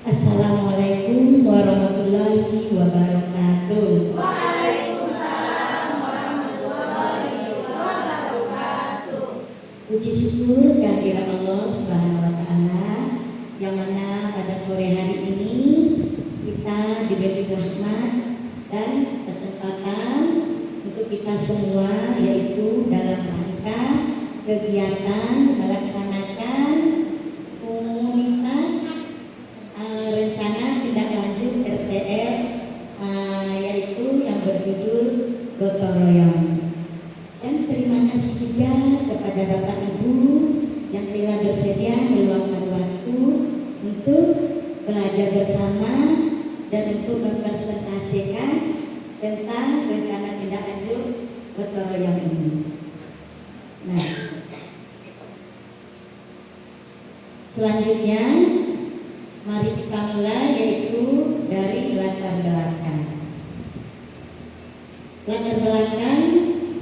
Assalamualaikum warahmatullahi wabarakatuh. Waalaikumsalam warahmatullahi wabarakatuh. Puji syukur kehadirat Allah Subhanahu wa Ta'ala, yang mana pada sore hari ini kita diberi rahmat dan kesempatan untuk kita semua, yaitu dalam rangka kegiatan melaksanakan komunitas rencana tindak lanjut RTL, yaitu yang berjudul Gotong Royong. Dan terima kasih juga kepada Bapak Ibu yang telah bersedia meluangkan waktu untuk belajar bersama dan untuk mempresentasikan tentang rencana tindak lanjut Gotong Royong ini. Nah, selanjutnya mari kita mulai, yaitu dari latar belakang. Latar belakang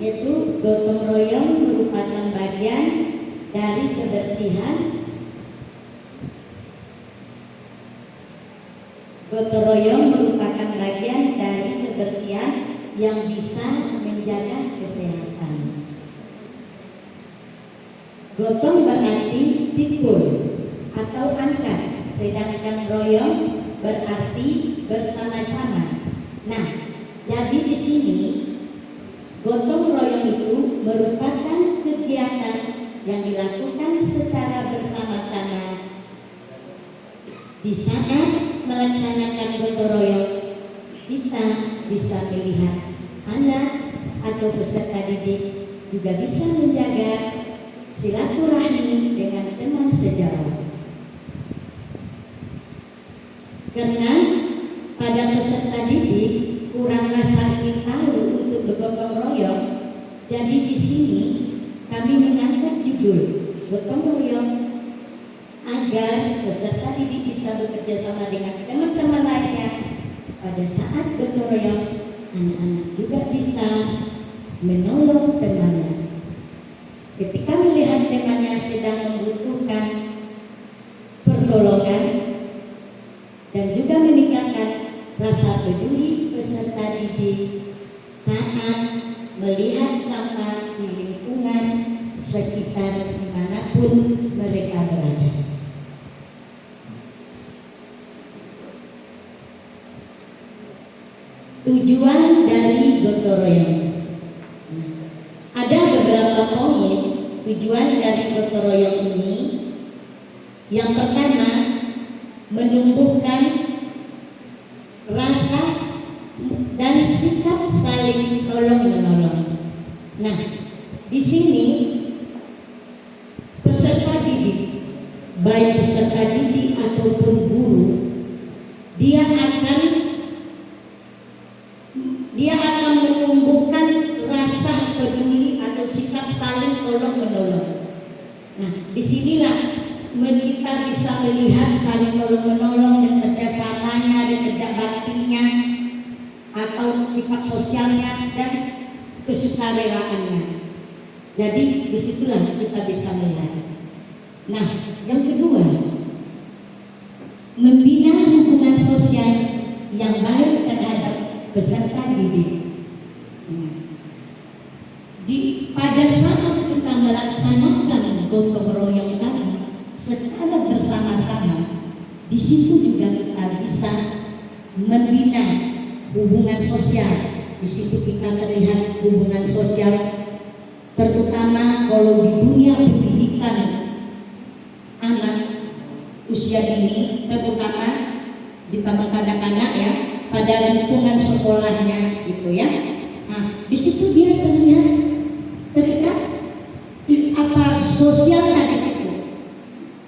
yaitu gotong royong merupakan bagian dari kebersihan. Gotong royong merupakan bagian dari kebersihan yang bisa menjaga kesehatan. Gotong berarti pikul atau angkat, sedangkan royong berarti bersama-sama. Nah, jadi di sini gotong royong itu merupakan kegiatan yang dilakukan secara bersama-sama. Di saat melaksanakan gotong royong, kita bisa melihat anak atau peserta didik juga bisa menjaga silaturahmi dengan teman sejawat. Karena pada peserta didik kurang rasa ingin tahu untuk bergotong royong, jadi di sini kami mengangkat judul gotong royong agar peserta didik bisa bekerja sama dengan teman-teman lainnya. Pada saat gotong royong, anak-anak juga bisa menolong temannya. Ketika melihat temannya sedang membutuhkan pertolongan, dan juga meningkatkan rasa peduli peserta didik saat melihat sampah di lingkungan sekitar dimanapun mereka berada. Tujuan dari gotong royong. Ada beberapa poin tujuan dari gotong royong ini. Yang pertama, menumbuhkan rasa dan sikap saling tolong menolong. Nah, di sini peserta didik, baik peserta didik ataupun guru, dia akan menumbuhkan rasa peduli atau sikap saling tolong menolong. Nah, disinilah kita bisa melihat saling tolong-menolong dan kerjasamanya dan kerja baktinya atau sifat sosialnya dan kesukarelaannya. Jadi disitulah kita bisa melihat. Nah, yang kedua, membina hubungan sosial yang baik terhadap peserta didik. Pada saat kita melaksanakan gotong royong tadi secara bersama-sama, di situ juga kita bisa membina hubungan sosial. Di situ kita terlihat hubungan sosial, terutama kalau di dunia pendidikan anak usia dini, terutama ditambah anak-anak ya, pada lingkungan sekolahnya gitu ya. Nah, di situ dia terlihat apa sosialnya di situ.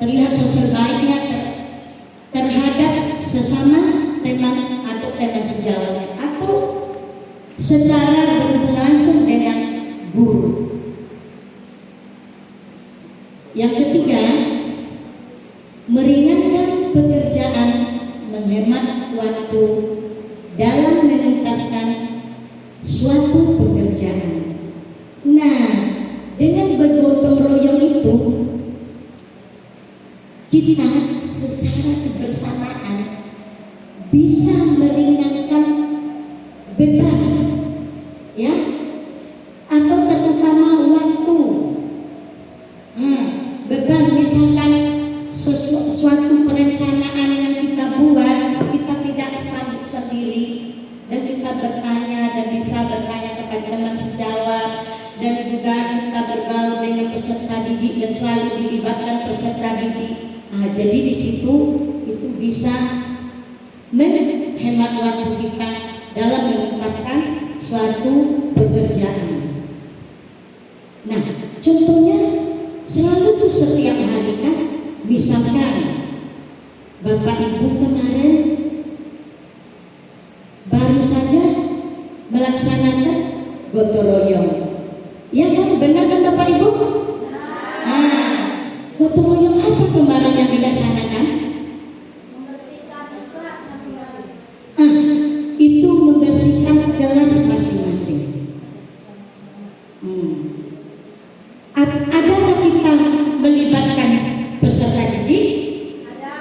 Terlihat sosial baiknya terhadap sesama teman atau teman sejawatnya, atau secara berhubungan langsung dengan guru. Yang ketiga, meringankan pekerjaan, menghemat waktu dalam menuntaskan suatu pekerjaan. Nah, dengan bergotong royong itu kita kita secara kebersamaan bisa meringankan beban, ya, atau terutama waktu. Beban misalkan suatu perencanaan yang kita buat, kita tidak sanggup sendiri, dan kita bertanya dan bisa bertanya kepada teman sejawat, dan juga kita bergaul dengan peserta didik dan selalu dilibatkan peserta didik. Jadi di situ itu bisa menghemat waktu kita dalam menuntaskan suatu pekerjaan. Nah, contohnya selalu tuh setiap hari kan, misalkan Bapak Ibu kemarin baru saja melaksanakan gotong royong, ya kan, benar kan Bapak Ibu? Gotong royong apa kemarin yang dilaksanakan? Membersihkan kelas masing-masing. Itu membersihkan kelas masing-masing. Adakah kita melibatkan peserta didik? Ada.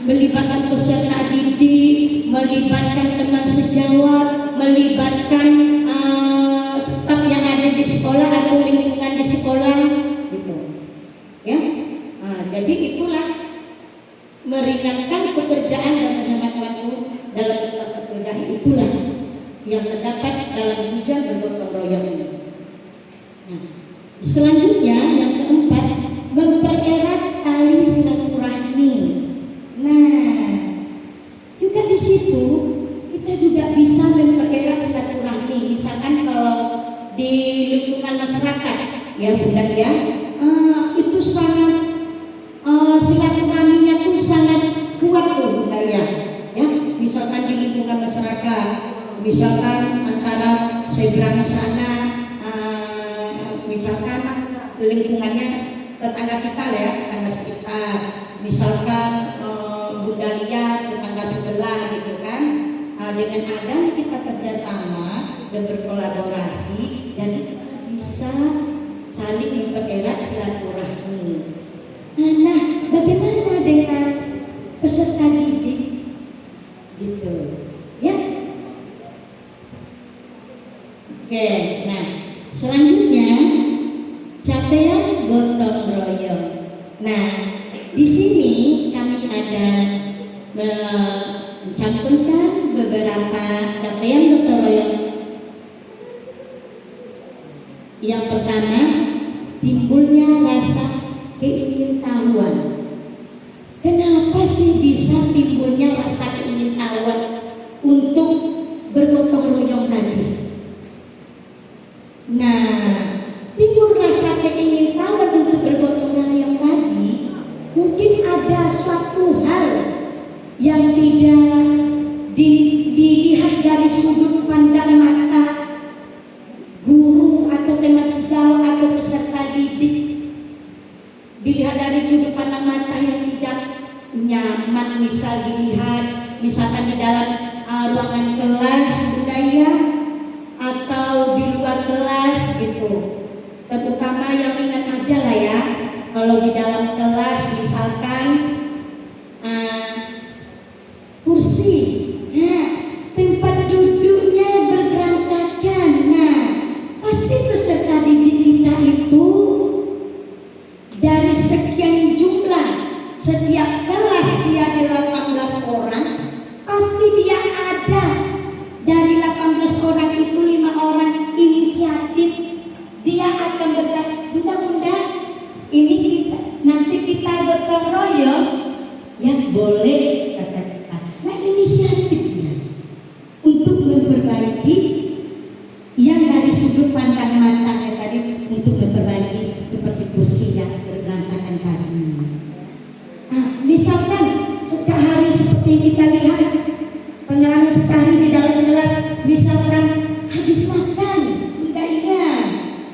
Melibatkan peserta didik, melibatkan teman sejawat, melibatkan staf yang ada di sekolah atau lingkungan di sekolah, gitu. Ya, jadi itulah meringankan pekerjaan dan menghemat waktu dalam proses pekerjaan, itulah yang terdapat dalam hujan bergotong royong ini. Nah, selanjutnya yang keempat, mempererat tali silaturahmi. Nah, juga di situ kita juga bisa mempererat silaturahmi. Misalkan kalau di lingkungan masyarakat, ya Bunda ya, itu sangat silaturahminya tuh sangat kuat tuh Bunda ya. Misalkan di lingkungan masyarakat, misalkan antara seberang sana, misalkan lingkungannya tetangga kita ya, tetangga sekitar, misalkan Bunda lihat tetangga sebelah gitu kan, dengan adanya kita kerjasama dan berkolaborasi, jadi kita bisa saling mempererat silaturahmi. Nah, bagaimana dengan peserta didik, gitu, ya? Oke, nah selanjutnya capaian gotong royong. Nah, di sini kami ada mencantumkan beberapa capaian gotong royong. Yang pertama, timbulnya rasa keingintahuan. Kenapa sih bisa timbulnya rasa keingintahuan untuk bergotong royong tadi? Nah, timbul rasa keingintahuan untuk bergotong royong tadi, mungkin ada suatu hal yang tidak dilihat dari sudut pandang mata guru atau teman sejawat atau peserta didik, dilihat dari sudut pandang mata yang tidak nyaman. Misal dilihat misalkan di dalam ruangan kelas budaya atau di luar kelas gitu. Terutama yang ingat aja lah ya, kalau di dalam kelas misalkan kursi, tempat duduknya berberantakan. Nah, pasti peserta didik kita itu dari sekian jumlah, setiap kelas dia ada 18 orang, pasti dia ada dari 18 orang itu 5 orang inisiatif. Dia akan berkata, bunda-bunda, ini kita nanti kita gotong royong, yang boleh kata kita. Nah, inisiatifnya untuk memperbaiki yang dari sudut pandang matanya tadi, untuk memperbaiki seperti kursi yang berantakan tadi. Misalkan sehari seperti kita lihat pengalaman sehari di dalam kelas, misalkan habis makan, enggak iya,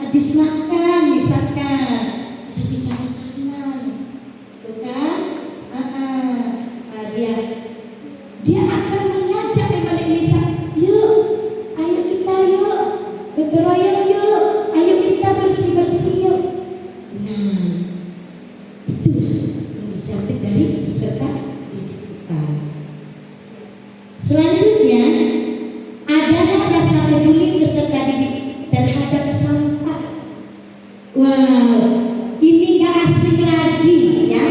habis makan misalkan sisa-sisa makanan, tuh kan, dia akan mengajak teman Indonesia, yuk, ayo kita yuk, bergeroyong yuk, ayo kita bersih-bersih yuk. Nah, itulah inisiatif kita. Selanjutnya adalah rasa peduli peserta didik terhadap sampah. Wow, ini gak asing lagi ya.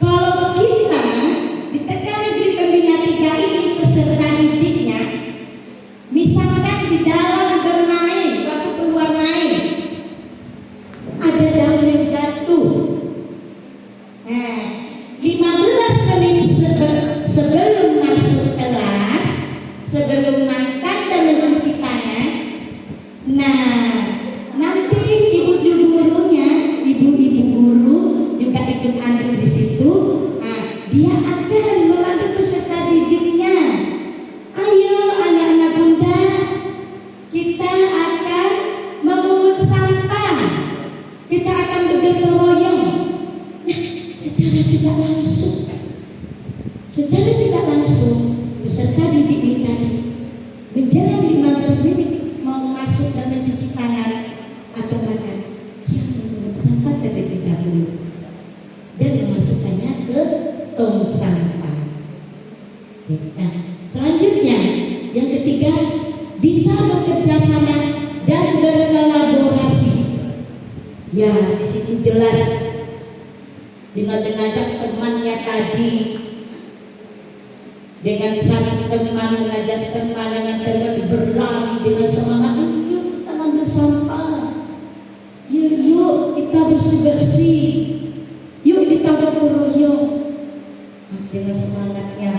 Kalau kita di TK Negeri Pembina 3 ini peserta didiknya, misalkan di dalam bermain, waktu keluar main, ada daun yang jatuh. Nah, 15 menit sebelum masuk kelas, sebelum makan dan mencuci tangan, nah nanti ibu-ibu gurunya, ibu-ibu guru juga ikut andil di situ. Nah, dia akan memandu peserta didiknya. Ayo anak-anak bunda, kita akan memungut sampah, kita akan bergotong royong. Nah, secara tidak langsung peserta didik kita menjelang 15 menit mau masuk dan mencuci tangan atau makan, dia memungut sampah terlebih dahulu dan memasukkannya ke tong sampah. Nah, selanjutnya yang ketiga, bisa bekerja sama dan berkolaborasi. Ya, di situ jelas dengan mengajak temannya tadi, dengan saling teman, mengajak teman dengan teman berlari dengan semangat. Yuk kita ambil sampah, yuk kita bersih-bersih, yuk kita gotong royong. Nah, dengan semangatnya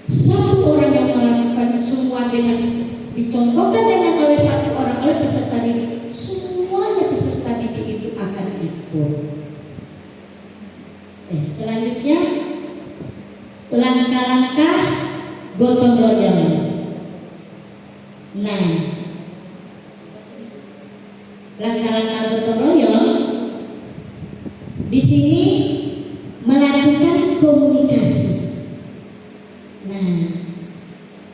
satu orang yang melakukan semua dengan dicontohkan dengan oleh satu orang, oleh peserta didik, semuanya peserta didik itu akan ikut. Selanjutnya langkah-langkah gotong royong. Nah, langkah-langkah gotong royong di sini melakukan komunikasi. Nah,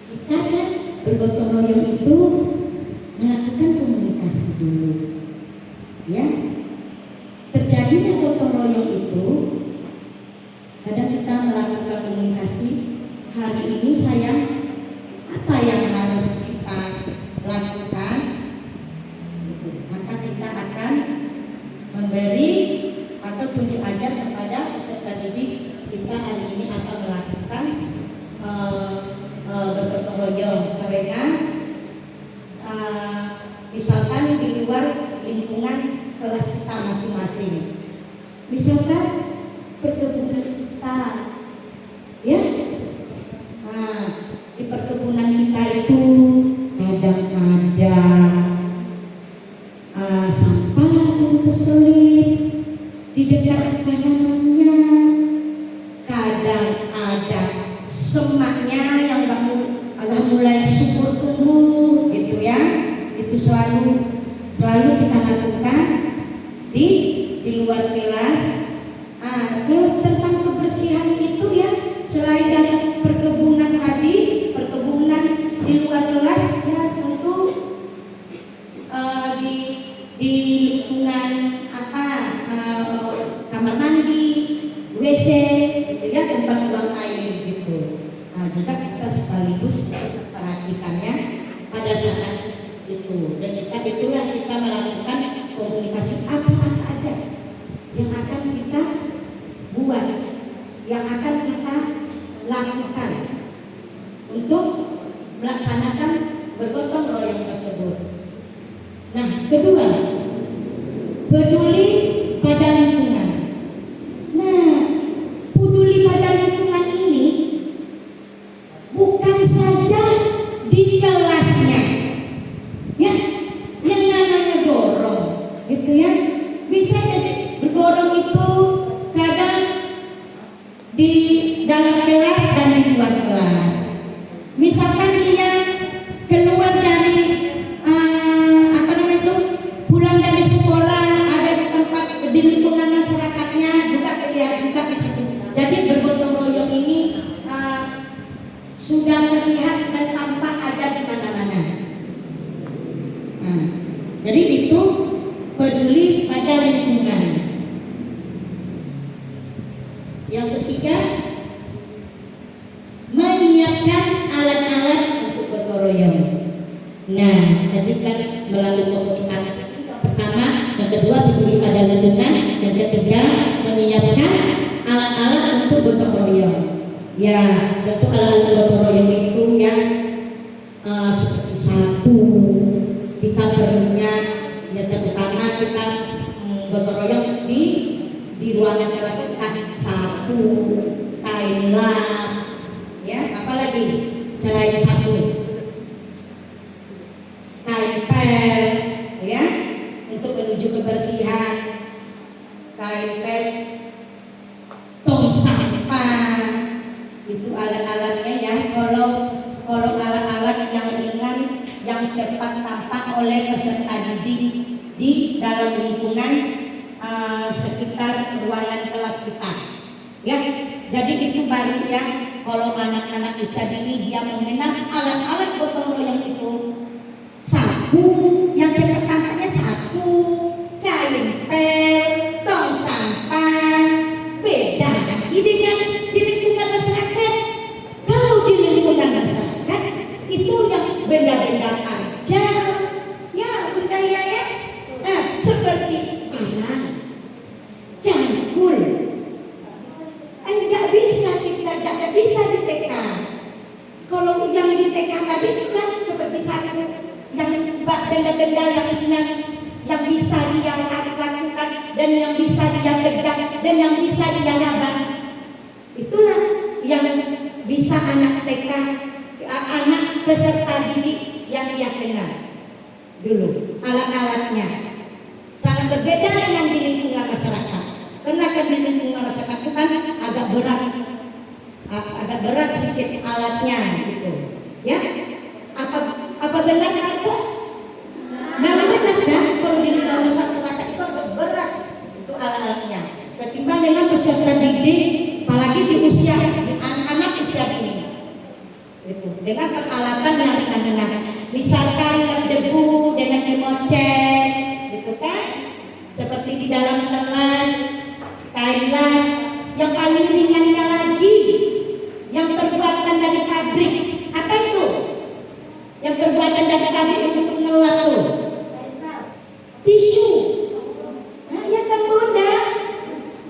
kita kan bergotong royong itu melakukan komunikasi dulu, ya. Terjadinya gotong royong itu kadang kita melakukan komunikasi. Hari ini sayang, apa yang harus kita lakukan? Maka kita akan memberi atau tunjuk ajar kepada peserta didik kita hari ini akan melakukan bergotong royong karena misalkan di luar lingkungan kelas kita masing-masing, misalkan perkebunan kita, ya. Nah, di perkebunan kita itu kadang-kadang sampah yang terselip di dekat tanamannya, kadang ada semaknya yang agak mulai subur tumbuh, gitu ya. Itu selalu kita lakukan di luar kelas. Kalau tentang kebersihan itu ya, selain dari perkebunan tadi, perkebunan di luar kelas, ya tentu di lingkungan kamar mandi, WC, gitu ya, tempat buang air gitu. Juga kita sekaligus perhatikannya pada saat itu. Dan itulah kita melakukan komunikasi apa aja yang akan kita buat, yang akan kita lakukan untuk melaksanakan bergotong royong tersebut. Nah, kedua, peduli pada lingkungan. Nah, peduli pada lingkungan ini bukan saja di kelasnya, ya, yang namanya gorong, gitu ya. Bisa jadi bergorong itu kadang di dalam kelas dan di luar kelas. Misalkan dia keluar dari pulang dari sekolah, ada di tempat di lingkungan masyarakatnya juga terlihat juga di situ. Jadi bergotong royong ini sudah terlihat dan tampak ada di mana-mana. Jadi itu peduli pada lingkungan. Yang ketiga, menyiapkan alat-alat untuk gotong royong. Nah, tadi kan melalui komunikasi yang pertama, yang kedua peduli pada lingkungan, yang ketiga menyiapkan alat-alat untuk gotong royong. Ya, tentu alat gotong royong itu yang seperti sapu, kita perlunya ya terutama kita gotong royong di ruangan kelas kita sapu, kain lap, ya apalagi selain sapu, kain pel, ya untuk menuju kebersihan, kain pel, tong sampah, itu alat-alatnya ya. Kalau alat-alat yang ringan yang cepat tampak oleh peserta didik di dalam lingkungan sekitar ruangan kelas kita, ya. Jadi itu baru ya kalau anak-anak usia dini dia mengenal alat-alat gotong royong itu. Sapu yang cepat tampaknya sapu, kain pel, tong sampah. Beda lagi dengan di lingkungan masyarakat. Kalau di lingkungan masyarakat itu yang benda-benda aja, ya budaya ya. Nah, seperti parang, cangkul. Enggak bisa kita, enggak bisa ditekan. Kalau yang ditekan tadi itu kan seperti sapu, yang benda-benda yang ringan, yang bisa dia lakukan dan yang bisa dia pegang dan yang bisa dia raba. Itulah yang bisa anak TK, anak peserta didik yang dia kenal dulu alat-alatnya. Sangat berbeda dengan di lingkungan masyarakat. Karena kan di lingkungan masyarakat itu kan agak berat sedikit alatnya gitu. Ya, apa benar itu? Namanya kan kalau di lingkungan masyarakat itu agak berat untuk alat-alatnya. Ketimbang dengan peserta didik, apalagi di usia anak-anak usia ini. Itu dengan peralatan yang ringan-ringan. Misalkan debu dengan dimocek, gitu kan? Seperti di dalam kelas, kailan yang paling ringannya lagi, yang perbuatan dari pabrik, apa itu? Yang perbuatan dari pabrik untuk ngelap tuh, tisu. Nah, ya kan mudah,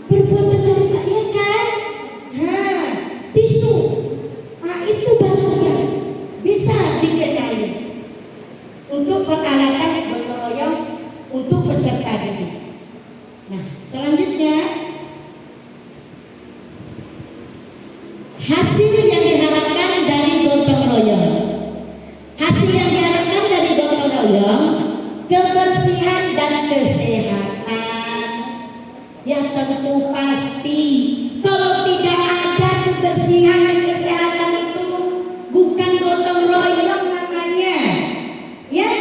perbuatan dari Pak ya kan? Nah, tisu. Nah, itu baru yang bisa dikenali untuk peralatan gotong royong untuk peserta didik. Nah, selanjutnya hasil yang diharapkan dari gotong royong. Hasil yang diharapkan dari gotong royong, kebersihan dan kesehatan. Ya tentu pasti. Kalau tidak ada kebersihan dan kesehatan itu bukan gotong royong namanya. Ya,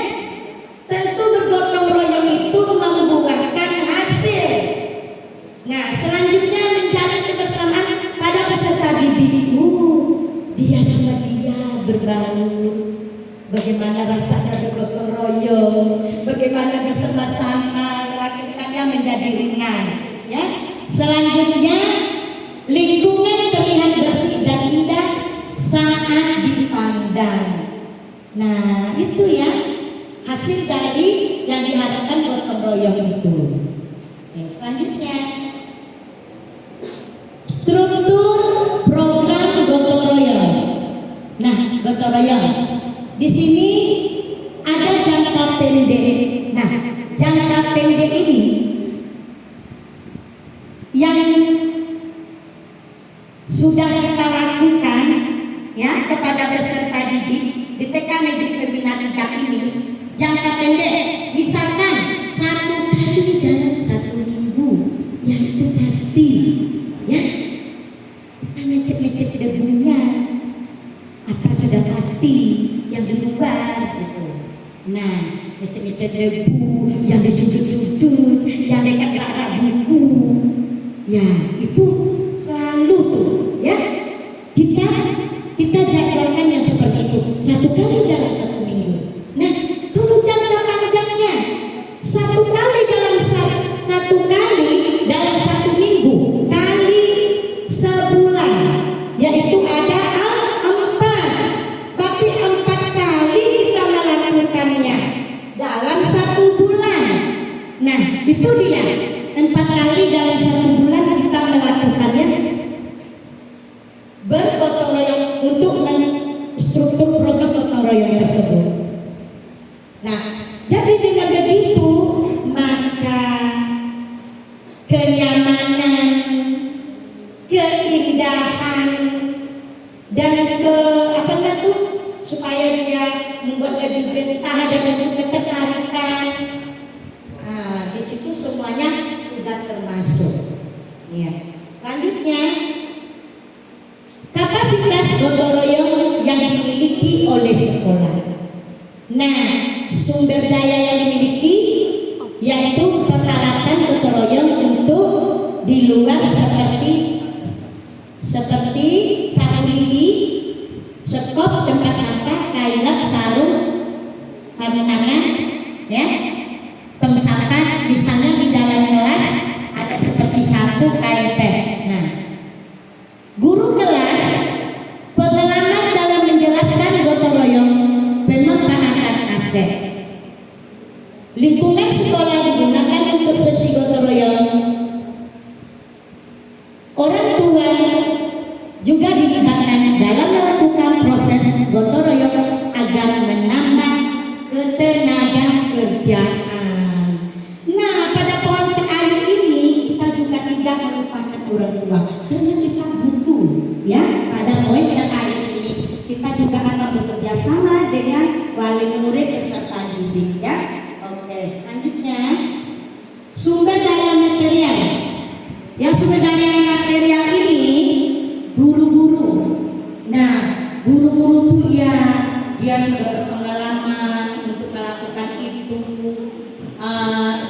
tentu bergotong royong itu membuahkan hasil. Nah, selanjutnya menjalin kebersamaan pada peserta didik. Dia sama dia berbaur. Bagaimana rasanya bergotong royong? Bagaimana bersama-sama melakukannya menjadi ringan? Ya. Selanjutnya lingkungan terlihat bersih dan indah saat dipandang. Nah, itu ya hasil dari yang diharapkan gotong royong itu. Selanjutnya struktur program gotong royong. Nah, gotong royong di sini ada jangka pendek. Nah, jangka pendek ini yang sudah kita lakukan ya kepada peserta didik di TK Negeri Pembina 3 ini. Jangka pendek, misalkan 1 kali dalam 1 minggu, yang itu pasti, ya kita ngecek debunya, apa sudah pasti yang di luar gitu. Nah, ngecek debu yang di sudut-sudut, yang dekat rak buku, ya itu selalu tuh, ya kita jadwalkan yang seperti itu 1 kali dalam 1 minggu. Nah, kalau jangka panjangnya 1 kali dalam 1 minggu kali sebulan, yaitu ada 4. keindahan dan supaya dia membuat lebih betah dan bentuk ketertarikan. Nah, di situ semuanya sudah termasuk. Ya. Selanjutnya, kapasitas gotong royong yang dimiliki oleh sekolah. Nah, sumber daya yang dimiliki yaitu peralatan gotong royong untuk di luar seperti sapu lidi, sekop, tempat sampah, kailap, sarung, sarung tangan, ya, tong sampah. Di sana di dalam kelas ada seperti sapu, kain pet. Nah, guru kelas pengalaman dalam menjelaskan gotong royong, pemanfaatan aset. Lingkungan sekolah digunakan untuk sesi gotong royong. Orang tua juga dilibatkan dalam melakukan proses gotong royong agar menambah ketenaga kerjaan. Nah, pada poin terakhir ini kita juga tidak melupakan orang tua karena kita butuh, ya, pada poin terakhir ini kita juga akan bekerja sama dengan wali murid peserta didik, ya. Oke, selanjutnya sumber daya material. Yang sumber daya material ini guru-guru. Nah, guru-guru tuh ya dia sudah berpengalaman untuk melakukan itu.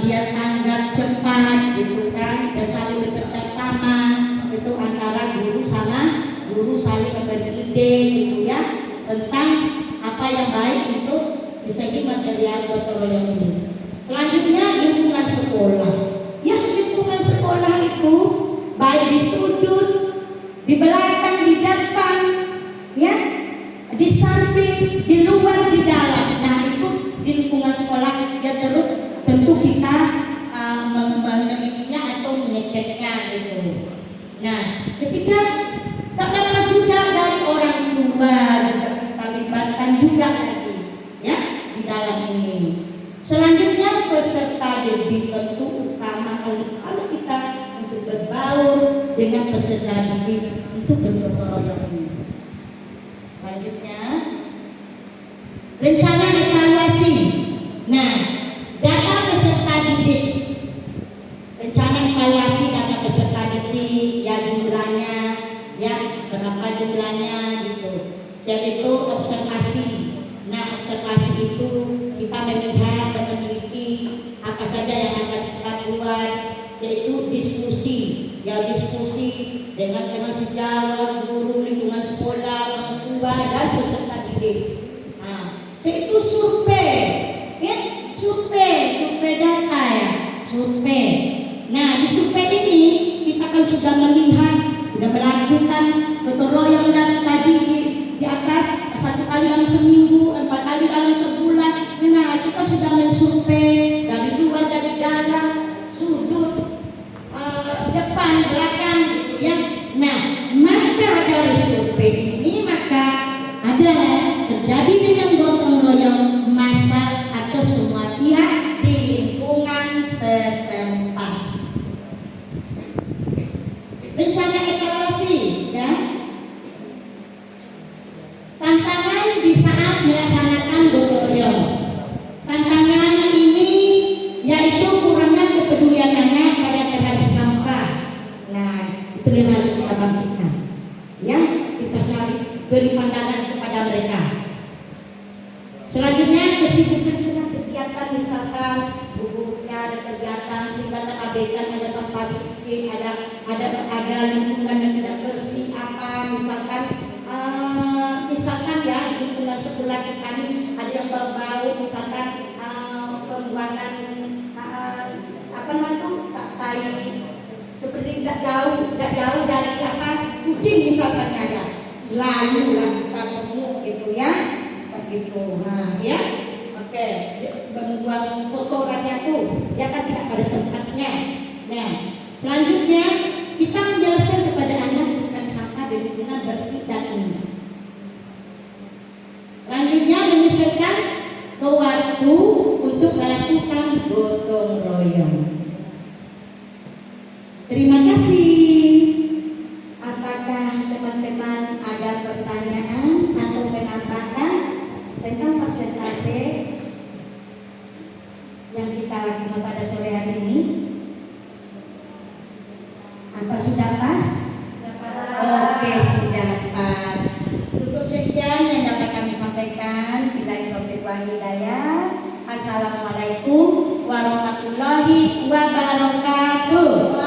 Dia tanggap cepat gitu kan, dan saling bekerja sama itu antara guru sama guru, saling memberi ide gitu ya tentang apa yang baik untuk segi material gotong royong ini. Selanjutnya lingkungan sekolah. Ya, lingkungan sekolah itu baik di sudut, di belakang, di depan, ya, di samping, di luar, di dalam. Nah, itu di lingkungan sekolah ya terus tentu kita menelitinya atau mengeceknya gitu. Nah, ketika terdapat juga dari orang tua juga kita libatkan juga lagi, ya, di dalam ini. Selanjutnya peserta didik tentu utama kalau kita untuk berbaur dengan peserta didik untuk bergotong royong ini. Selanjutnya rencana evaluasi. Nah, data peserta didik, rencana evaluasi data peserta didik, ya jumlahnya, ya berapa jumlahnya gitu. Setelah itu observasi. Nah, observasi itu kita melihat dan meneliti apa saja yang akan kita buat, yaitu diskusi, ya diskusi dengan teman sejawat, guru, lingkungan sekolah, orang tua dan peserta didik. Nah, itu survei, ya, survei data ya, survei. Nah, di survei ini kita kan sudah melihat, sudah melakukan gotong royong dan tadi di atas 1 kali dalam seminggu, 4 kali dalam sebulan. Nah, kita sudah mensurvei dari luar, dari dalam, sudut, depan, belakang, gitu ya. Nah, maka dari survei ini maka ada terjadi dengan gotong royong massal atau semua pihak di lingkungan setempat. Rencana evaluasi, ya. Tantangan di saat melaksanakan gotong royong. Tantangan ini yaitu kurangnya kepedulian anak pada terhadap sampah. Nah, itu yang harus kita bangkitkan. Ya, kita cari beri pandangan kepada mereka. Selanjutnya kesibukan dengan kegiatan, misalkan gurunya ada kegiatan sehingga terabaikan ada sampah sedikit, ada lingkungan yang tidak bersih apa, misalkan ya di lingkungan sekolah kita ini ada yang bau-bau, misalkan pembuangan tai seperti tidak jauh dari kucing misalkan ada, selalu lah kita temu gitu ya, begitu. Nah ya, oke, membuang kotorannya tuh ya kan tidak pada tempatnya. Nah, selanjutnya kita menjelaskan kepada anak tentang sampah di lingkungan bersih dan indah. Selanjutnya menyesuaikan ke waktu untuk melakukan gotong royong. Terima kasih. Apakah teman-teman ada pertanyaan atau menambahkan tentang persentase yang kita lakukan pada sore hari ini? Apa sudah pas? Oke, sudah pas. Cukup sekian yang dapat kami sampaikan. Billahi taufiq wal hidayah. Assalamualaikum warahmatullahi wabarakatuh.